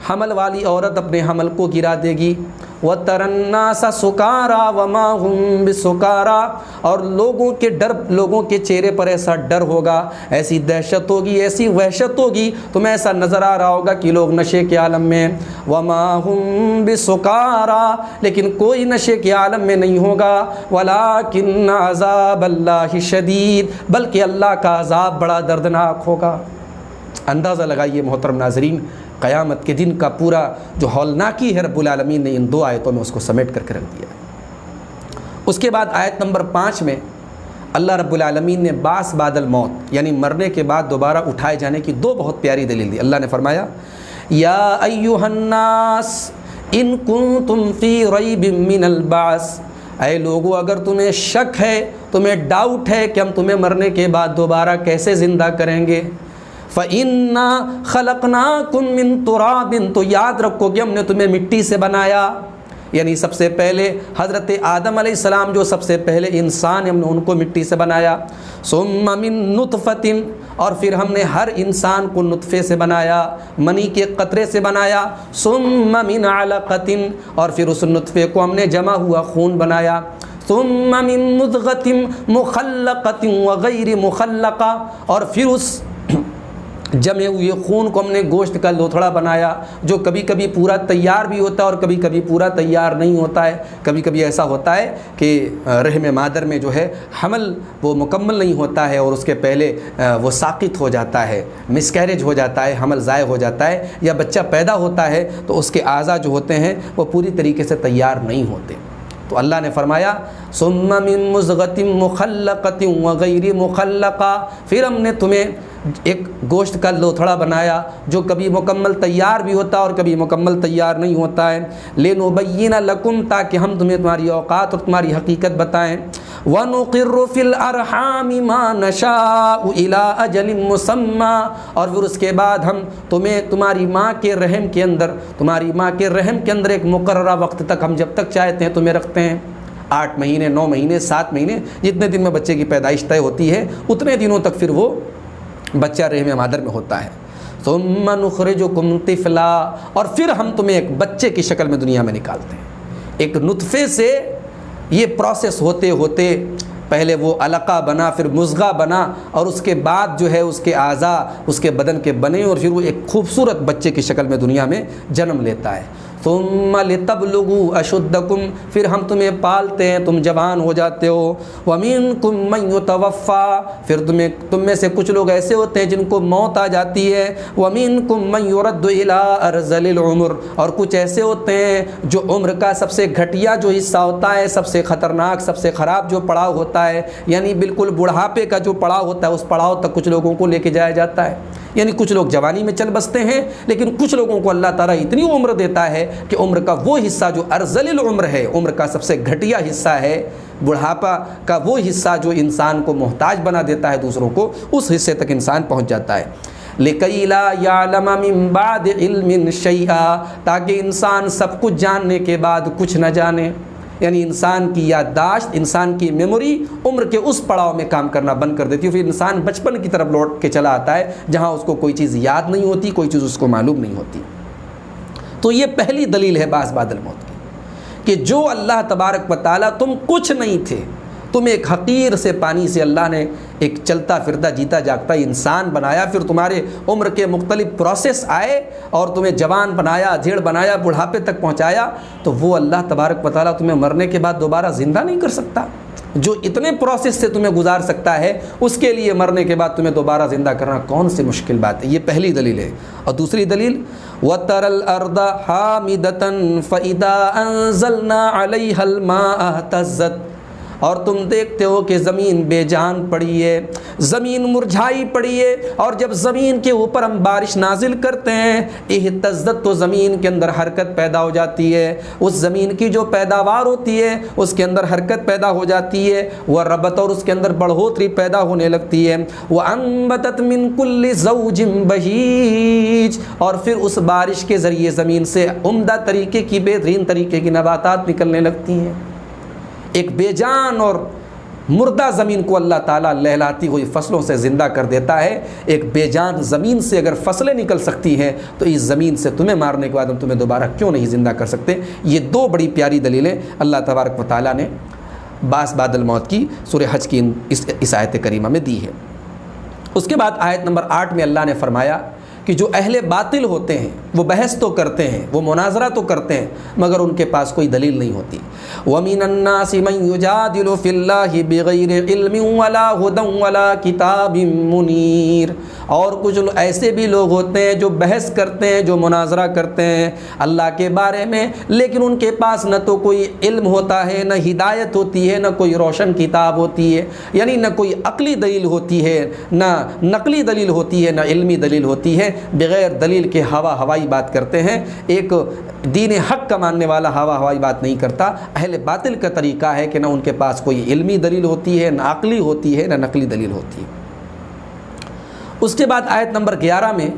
حمل والی عورت اپنے حمل کو گرا دے گی۔ وتری الناس سکارا وما هم بسکارا، اور لوگوں کے چہرے پر ایسا ڈر ہوگا، ایسی دہشت ہوگی، ایسی وحشت ہوگی، تمہیں ایسا نظر آ رہا ہوگا کہ لوگ نشے کے عالم میں، وما هم بسکارا، لیکن کوئی نشے کے عالم میں نہیں ہوگا، ولکن عذاب اللہ شدید، بلکہ اللہ کا عذاب بڑا دردناک ہوگا۔ اندازہ لگائیے محترم ناظرین، قیامت کے دن کا پورا جو ہولناکی ہے رب العالمین نے ان 2 آیتوں میں اس کو سمیٹ کر کے رکھ دیا ہے۔ اس کے بعد آیت نمبر 5 میں اللہ رب العالمین نے بعث بعد الموت، یعنی مرنے کے بعد دوبارہ اٹھائے جانے کی 2 بہت پیاری دلیل دی۔ اللہ نے فرمایا یا ایھا الناس ان کنتم فی ریب من البعث، اے لوگو اگر تمہیں شک ہے، تمہیں ڈاؤٹ ہے کہ ہم تمہیں مرنے کے بعد دوبارہ کیسے زندہ کریں گے، فَإِنَّا خَلَقْنَاكُم مِّن تُرَابٍ، تو یاد رکھو کہ ہم نے تمہیں مٹی سے بنایا، یعنی سب سے پہلے حضرت آدم علیہ السلام جو سب سے پہلے انسان ہم نے ان کو مٹی سے بنایا، ثُمَّ مِن نُطْفَةٍ، اور پھر ہم نے ہر انسان کو نطفے سے بنایا، منی کے قطرے سے بنایا، ثُمَّ مِنْ عَلَقَةٍ، اور پھر اس نطفے کو ہم نے جمع ہوا خون بنایا، ثُمَّ مِن مُضْغَةٍ مُخَلَّقَةٍ وَغَيْرِ مُخَلَّقَةٍ، اور پھر اس جمے ہوئے خون کو ہم نے گوشت کا لوتھڑا بنایا، جو کبھی کبھی پورا تیار بھی ہوتا ہے اور کبھی کبھی پورا تیار نہیں ہوتا ہے۔ کبھی کبھی ایسا ہوتا ہے کہ رحم مادر میں جو ہے حمل وہ مکمل نہیں ہوتا ہے اور اس کے پہلے وہ ساقط ہو جاتا ہے، مس کیریج ہو جاتا ہے، حمل ضائع ہو جاتا ہے، یا بچہ پیدا ہوتا ہے تو اس کے اعضاء جو ہوتے ہیں وہ پوری طریقے سے تیار نہیں ہوتے۔ تو اللہ نے فرمایا ثم من مضغۃ مخلقۃ وغیر مخلقہ، پھر ہم نے تمہیں ایک گوشت کا لوتھڑا بنایا جو کبھی مکمل تیار بھی ہوتا ہے اور کبھی مکمل تیار نہیں ہوتا ہے، لنبین لکم، تاکہ ہم تمہیں تمہاری اوقات اور تمہاری حقیقت بتائیں، ونقر فی الارحام ما نشاء الی اجل مسمی، اور پھر اس کے بعد ہم تمہیں تمہاری ماں کے رحم کے اندر ایک مقررہ وقت تک ہم جب تک چاہتے ہیں تمہیں رکھتے ہیں، 8 مہینے 9 مہینے 7 مہینے، جتنے دن میں بچے کی پیدائش طے ہوتی ہے اتنے دنوں تک پھر وہ بچہ رحم مادر میں ہوتا ہے۔ ثم نخرجکم طفلا، اور پھر ہم تمہیں ایک بچے کی شکل میں دنیا میں نکالتے ہیں۔ ایک نطفے سے یہ پروسیس ہوتے ہوتے پہلے وہ علقہ بنا، پھر مضغہ بنا، اور اس کے بعد جو ہے اس کے اعضاء اس کے بدن کے بنے، اور پھر وہ ایک خوبصورت بچے کی شکل میں دنیا میں جنم لیتا ہے۔ ثم لتبلغوا اشدکم، پھر ہم تمہیں پالتے ہیں، تم جوان ہو جاتے ہو۔ ومنکم من یتوفی، پھر تم میں سے کچھ لوگ ایسے ہوتے ہیں جن کو موت آ جاتی ہے۔ ومنکم من یرد الی ارذل العمر، اور کچھ ایسے ہوتے ہیں جو عمر کا سب سے گھٹیا جو حصہ ہوتا ہے، سب سے خطرناک، سب سے خراب جو پڑاؤ ہوتا ہے، یعنی بالکل بڑھاپے کا جو پڑاؤ ہوتا ہے، اس پڑاؤ تک کچھ لوگوں کو لے کے جایا جاتا ہے۔ یعنی کچھ لوگ جوانی میں چل بستے ہیں، لیکن کچھ لوگوں کو اللہ تعالیٰ اتنی عمر دیتا ہے کہ عمر کا وہ حصہ جو ارذل العمر ہے، عمر کا سب سے گھٹیا حصہ ہے، بڑھاپا کا وہ حصہ جو انسان کو محتاج بنا دیتا ہے دوسروں کو، اس حصے تک انسان پہنچ جاتا ہے۔ لِكَيْ لَا يَعْلَمَ مِن بَعْدِ عِلْمٍ شَيْئًا، تاکہ انسان سب کچھ جاننے کے بعد کچھ نہ جانے۔ یعنی انسان کی یادداشت، انسان کی میموری عمر کے اس پڑاؤ میں کام کرنا بند کر دیتی ہے، پھر انسان بچپن کی طرف لوٹ کے چلا آتا ہے جہاں اس کو کوئی چیز یاد نہیں ہوتی، کوئی چیز اس کو معلوم نہیں ہوتی۔ تو یہ پہلی دلیل ہے بعث بعد الموت کی، کہ جو اللہ تبارک و تعالیٰ، تم کچھ نہیں تھے، تم ایک حقیر سے پانی سے اللہ نے ایک چلتا پھرتا جیتا جاگتا انسان بنایا، پھر تمہارے عمر کے مختلف پروسیس آئے اور تمہیں جوان بنایا، ادھیڑ بنایا، بڑھاپے تک پہنچایا، تو وہ اللہ تبارک و تعالیٰ تمہیں مرنے کے بعد دوبارہ زندہ نہیں کر سکتا؟ جو اتنے پروسیس سے تمہیں گزار سکتا ہے، اس کے لیے مرنے کے بعد تمہیں دوبارہ زندہ کرنا کون سی مشکل بات ہے؟ یہ پہلی دلیل ہے۔ اور دوسری دلیل، وَتَرَى الْأَرْضَ حَامِدَةً فَإِذَا أَنزَلْنَا عَلَيْهَا الْمَاءَ اهْتَزَّتْ، اور تم دیکھتے ہو کہ زمین بے جان پڑی ہے، زمین مرجھائی پڑی ہے، اور جب زمین کے اوپر ہم بارش نازل کرتے ہیں، اہتزت، تو زمین کے اندر حرکت پیدا ہو جاتی ہے، اس زمین کی جو پیداوار ہوتی ہے اس کے اندر حرکت پیدا ہو جاتی ہے، وہ ربط، اور اس کے اندر بڑھوتری پیدا ہونے لگتی ہے، وَأَنبَتَتْ مِن كُلِّ زَوْجٍ بَهِيجٍ، اور پھر اس بارش کے ذریعے زمین سے عمدہ طریقے کی، بہترین طریقے کی نباتات نکلنے لگتی ہیں۔ ایک بے جان اور مردہ زمین کو اللہ تعالیٰ لہلاتی ہوئی فصلوں سے زندہ کر دیتا ہے۔ ایک بے جان زمین سے اگر فصلیں نکل سکتی ہیں تو اس زمین سے تمہیں مارنے کے بعد ہم تمہیں دوبارہ کیوں نہیں زندہ کر سکتے؟ یہ دو بڑی پیاری دلیلیں اللہ تبارک و تعالیٰ نے بعث بعد الموت کی سورہ حج کی اس آیت کریمہ میں دی ہے۔ اس کے بعد آیت نمبر 8 میں اللہ نے فرمایا کہ جو اہل باطل ہوتے ہیں وہ بحث تو کرتے ہیں، وہ مناظرہ تو کرتے ہیں، مگر ان کے پاس کوئی دلیل نہیں ہوتی۔ وَمِنَ النَّاسِ مَن يُجَادِلُ فِي اللَّهِ بِغَيْرِ عِلْمٍ وَلَا هُدًى وَلَا كِتَابٍ مُنِيرٍ، اور کچھ ایسے بھی لوگ ہوتے ہیں جو بحث کرتے ہیں، جو مناظرہ کرتے ہیں اللہ کے بارے میں، لیکن ان کے پاس نہ تو کوئی علم ہوتا ہے، نہ ہدایت ہوتی ہے، نہ کوئی روشن کتاب ہوتی ہے، یعنی نہ کوئی عقلی دلیل ہوتی ہے، نہ نقلی دلیل ہوتی ہے، نہ علمی دلیل ہوتی ہے، بغیر دلیل کے ہوائی بات کرتے ہیں۔ ایک دین حق کا ماننے والا ہوائی بات نہیں کرتا۔ اہل باطل کا طریقہ ہے کہ نہ ان کے پاس کوئی علمی دلیل ہوتی ہے، نہ عقلی ہوتی ہے، نہ نقلی دلیل ہوتی ہے۔ اس کے بعد آیت نمبر 11 میں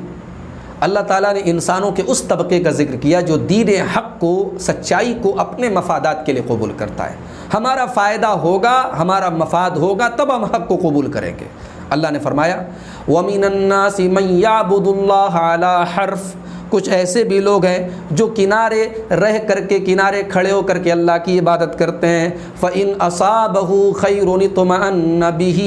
اللہ تعالیٰ نے انسانوں کے اس طبقے کا ذکر کیا جو دین حق کو، سچائی کو اپنے مفادات کے لیے قبول کرتا ہے۔ ہمارا فائدہ ہوگا، ہمارا مفاد ہوگا، تب ہم حق کو قبول کریں گے۔ اللہ نے فرمایا وَمِنَ النَّاسِ مَن يَعْبُدُ اللَّهَ عَلَى حَرْفٍ، کچھ ایسے بھی لوگ ہیں جو کنارے رہ کر کے، کنارے کھڑے ہو کر کے اللہ کی عبادت کرتے ہیں۔ فَإِنْ أَصَابَهُ خَيْرٌ اطْمَأَنَّ بِهِ،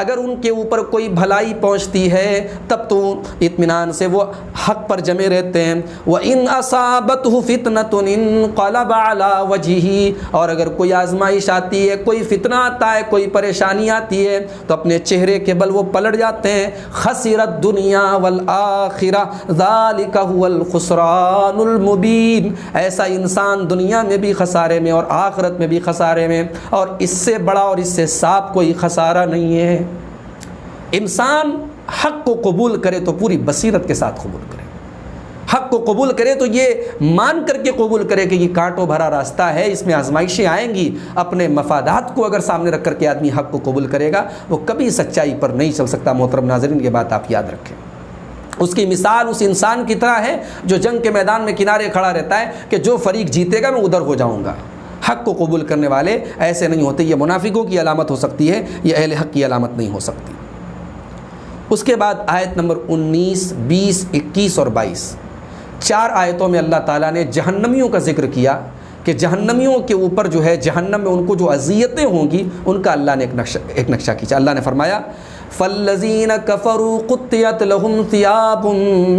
اگر ان کے اوپر کوئی بھلائی پہنچتی ہے تب تو اطمینان سے وہ حق پر جمے رہتے ہیں۔ وَإِنْ أَصَابَتْهُ فِتْنَةٌ انقلب عَلَى وَجْهِهِ، اور اگر کوئی آزمائش آتی ہے، کوئی فتنہ آتا ہے، کوئی پریشانی آتی ہے تو اپنے چہرے کے بل وہ پلٹ جاتے ہیں۔ خَسِرَ الدُّنْيَا وَالْآخِرَةَ ذَلِكَ الخسران المبین، ایسا انسان دنیا میں بھی خسارے میں اور آخرت میں بھی خسارے میں، اور اس سے بڑا اور اس سے صاف کوئی خسارہ نہیں ہے۔ انسان حق کو قبول کرے تو پوری بصیرت کے ساتھ قبول کرے، حق کو قبول کرے تو یہ مان کر کے قبول کرے کہ یہ کانٹوں بھرا راستہ ہے، اس میں آزمائشیں آئیں گی۔ اپنے مفادات کو اگر سامنے رکھ کر کے آدمی حق کو قبول کرے گا وہ کبھی سچائی پر نہیں چل سکتا۔ محترم ناظرین، یہ بات آپ یاد رکھیں۔ اس کی مثال اس انسان کی طرح ہے جو جنگ کے میدان میں کنارے کھڑا رہتا ہے کہ جو فریق جیتے گا میں ادھر ہو جاؤں گا۔ حق کو قبول کرنے والے ایسے نہیں ہوتے۔ یہ منافقوں کی علامت ہو سکتی ہے، یہ اہل حق کی علامت نہیں ہو سکتی۔ اس کے بعد آیت نمبر 19، 20، 21 اور 22، 4 آیتوں میں اللہ تعالیٰ نے جہنمیوں کا ذکر کیا کہ جہنمیوں کے اوپر جو ہے جہنم میں ان کو جو اذیتیں ہوں گی ان کا اللہ نے ایک نقشہ کھینچا۔ اللہ نے فرمایا فالذین کفروا قطعت لهم ثیاب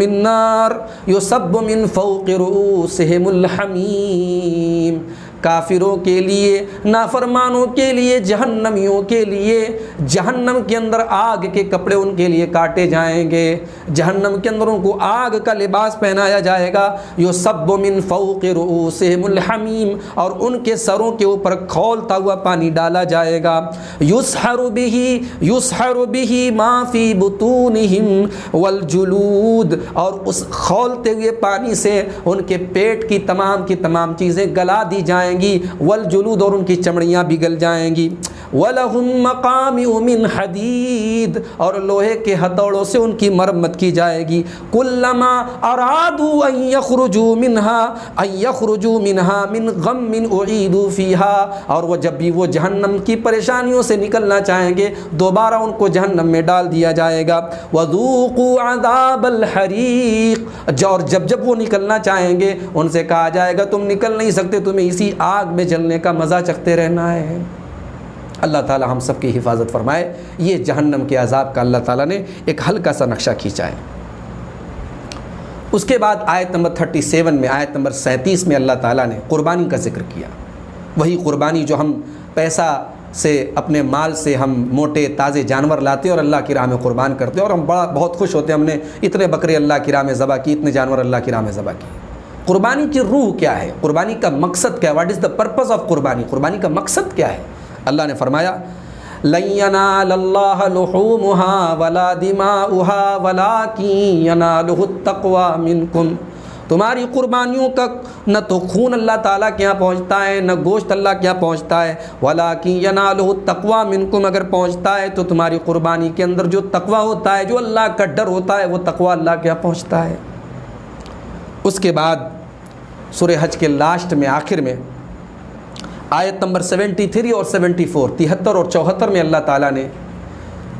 من نار یصب من فوق رؤوسهم الحمیم، کافروں کے لیے، نافرمانوں کے لیے، جہنمیوں کے لیے جہنم کے اندر آگ کے کپڑے ان کے لیے کاٹے جائیں گے، جہنم کے اندر ان کو آگ کا لباس پہنایا جائے گا، یصب من فوق رؤوسہم الحمیم، اور ان کے سروں کے اوپر کھولتا ہوا پانی ڈالا جائے گا، یسحر بہ ما فی بطونہم والجلود، اور اس کھولتے ہوئے پانی سے ان کے پیٹ کی تمام چیزیں گلا دی جائیں گی، والجلود، اور ان کی چمڑیاں بھی گل جائیں گی، وَلَهُمْ مَقَامِعُ مِنْ حَدِيدٍ، اور لوہے کے ہتھوڑوں سے ان کی مرمت کی جائے گی، كُلَّمَا أَرَادُوا أَن يَخْرُجُوا مِنْهَا مِنْ غَمٍّ أُعِيدُوا فِيهَا، اور وہ جب بھی وہ جہنم کی پریشانیوں سے نکلنا چاہیں گے دوبارہ ان کو جہنم میں ڈال دیا جائے گا، وَذُوقُوا عَذَابَ الْحَرِيقِ، اور جب وہ نکلنا چاہیں گے ان سے کہا جائے گا تم نکل نہیں سکتے، تمہیں اسی آگ میں جلنے کا مزہ چکھتے رہنا ہے۔ اللہ تعالی ہم سب کی حفاظت فرمائے۔ یہ جہنم کے عذاب کا اللہ تعالیٰ نے ایک ہلکا سا نقشہ کھینچا ہے۔ اس کے بعد آیت نمبر 37 میں، آیت نمبر 37 میں اللہ تعالیٰ نے قربانی کا ذکر کیا، وہی قربانی جو ہم پیسہ سے، اپنے مال سے ہم موٹے تازے جانور لاتے اور اللہ کی راہ میں قربان کرتے اور ہم بہت خوش ہوتے ہیں، ہم نے اتنے بکرے اللہ کی راہ میں ذبح کی، اتنے جانور اللہ کی راہ میں ذبح کی۔ قربانی کی روح کیا ہے؟ قربانی کا مقصد کیا ہے؟ What is the purpose of قربانی؟ قربانی کا مقصد کیا ہے؟ اللہ نے فرمایا لَن يَنَالَ اللَّهَ لُحُومُهَا وَلَا دِمَاؤُهَا وَلَكِن يَنَالُهُ التَّقْوَى مِنكُمْ، تمہاری قربانیوں کا نہ تو خون اللہ تعالیٰ کے یہاں پہنچتا ہے، نہ گوشت اللہ کے یہاں پہنچتا ہے، وَلَكِن يَنَالُهُ التَّقْوَى مِنكُمْ، اگر پہنچتا ہے تو تمہاری قربانی کے اندر جو تقویٰ ہوتا ہے، جو اللہ کا ڈر ہوتا ہے، وہ تقویٰ اللہ کے یہاں پہنچتا ہے۔ اس کے بعد سورہ حج کے لاسٹ میں، آخر میں، آیت نمبر 73 اور 74، 73 اور 74 میں اللہ تعالیٰ نے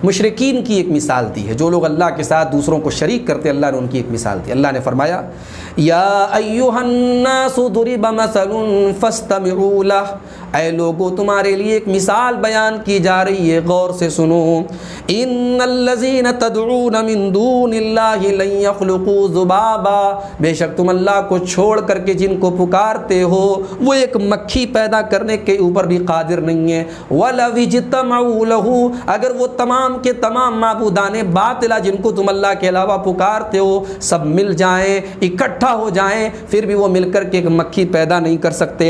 مشرکین کی ایک مثال دی ہے، جو لوگ اللہ کے ساتھ دوسروں کو شریک کرتے، اللہ نے ان کی ایک مثال دی۔ اللہ نے فرمایا یا ایھا الناس ضرب مثل فاستمعوا لہ، اے لوگو تمہارے لیے ایک مثال بیان کی جا رہی ہے، غور سے سنو۔ ان الذین تدعون من دون اللہ لن یخلقوا ذبابا، بے شک تم اللہ کو چھوڑ کر کے جن کو پکارتے ہو وہ ایک مکھی پیدا کرنے کے اوپر بھی قادر نہیں ہے، وَلَوِ اجْتَمَعُوا لَهُ، اگر وہ تمام کے تمام معبودان باطلہ جن کو تم اللہ کے علاوہ پکارتے ہو سب مل جائیں، اکٹھا ہو جائیں، پھر بھی وہ مل کر کے ایک مکھی پیدا نہیں کر سکتے،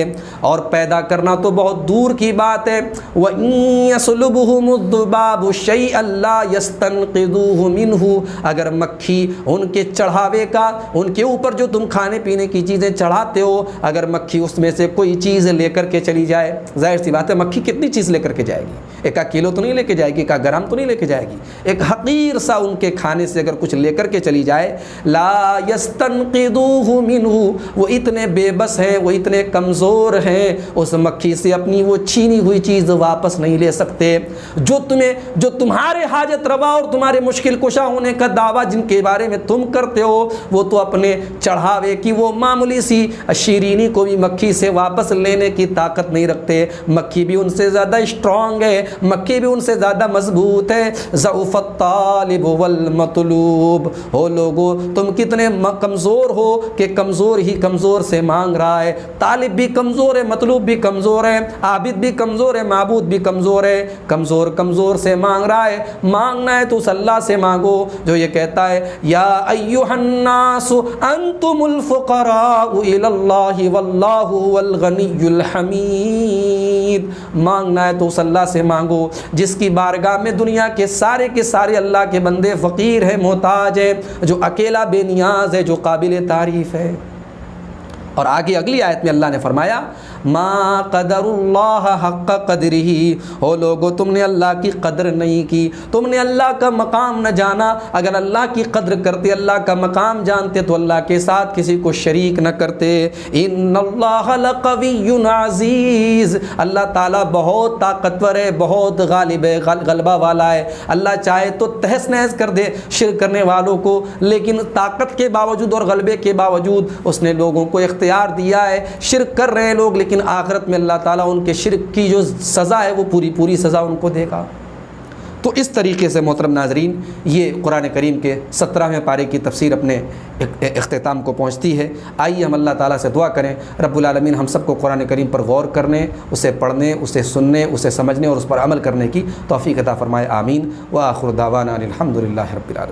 اور پیدا کرنا تو بہت دور کی بات ہے۔ وَإِن يَسْلُبْهُمُ الذُّبَابُ شَيْئًا لَّا يَسْتَنقِذُوهُ مِنْهُ، اگر مکھی ان کے چڑھاوے کا، ان کے اوپر جو تم کھانے پینے کی چیزیں چڑھاتے ہو، اگر مکھی اس میں سے کوئی چیز لے کر کے چلی جائے، ظاہر سی بات ہے مکھی کتنی چیز لے کر کے جائے گی، ایک کلو تو نہیں لے کے جائے گی، ایک گرام تو نہیں لے کے جائے گی، ایک حقیر سا ان کے کھانے سے اگر کچھ لے کر کے چلی جائے، لا يستنقذوه منه، وہ اتنے بے بس ہیں، وہ اتنے کمزور ہیں، اس مکھی سے اپنی وہ چھینی ہوئی چیز واپس نہیں لے سکتے۔ جو تمہارے حاجت روا اور تمہارے مشکل کشا ہونے کا دعویٰ جن کے بارے میں تم کرتے ہو، وہ تو اپنے چڑھاوے کی وہ معمولی سی شیرینی کو بھی مکھی سے واپس لینے کی طاقت نہیں رکھتے۔ مکھی بھی ان سے زیادہ اسٹرانگ ہے، مکھی بھی ان سے زیادہ مضبوط ہے۔ ضعف الطالب والمطلوب، ہو لوگو تم کتنے کمزور ہو کہ کمزور ہی کمزور سے مانگ رہا ہے، طالب بھی کمزور ہے، مطلوب بھی کمزور ہے، عابد بھی کمزور ہے، معبود بھی کمزور ہے، کمزور سے مانگ رہا ہے۔ مانگنا ہے تو اس اللہ سے مانگو جو یہ کہتا ہے یا ایھا الناس انتم الفقراء الی اللہ واللہ هو الغنی الحمید، مانگنا ہے تو اس اللہ سے مانگو جس کی بارگاہ میں دنیا کے سارے اللہ کے بندے فقیر ہیں، محتاج ہیں، جو اکیلا بے نیاز ہے، جو قابل تعریف ہے۔ اور آگے اگلی آیت میں اللہ نے فرمایا ما قدر اللہ حق قدرہ، ہو لوگو تم نے اللہ کی قدر نہیں کی، تم نے اللہ کا مقام نہ جانا۔ اگر اللہ کی قدر کرتے، اللہ کا مقام جانتے تو اللہ کے ساتھ کسی کو شریک نہ کرتے۔ ان اللہ لقوی عزیز، اللہ تعالیٰ بہت طاقتور ہے، بہت غالب ہے، غلبہ والا ہے۔ اللہ چاہے تو تہس نہس کر دے شرک کرنے والوں کو، لیکن طاقت کے باوجود اور غلبے کے باوجود اس نے لوگوں کو اختیار اختیار دیا ہے. شرک کر رہے ہیں لوگ لیکن آخرت میں اللہ تعالیٰ ان کے شرک کی جو سزا ہے وہ پوری پوری سزا ان کو دے گا. تو اس طریقے سے محترم ناظرین یہ قرآن کریم کے 17ویں پارے کی تفسیر اپنے اختتام کو پہنچتی ہے. آئیے ہم اللہ تعالیٰ سے دعا کریں رب العالمین ہم سب کو قرآن کریم پر غور کرنے، اسے پڑھنے، اسے سننے، اسے سمجھنے اور اس پر عمل کرنے کی توفیق عطا فرمائے. آمین. وآخر دعوانا الحمد للہ رب العالمین.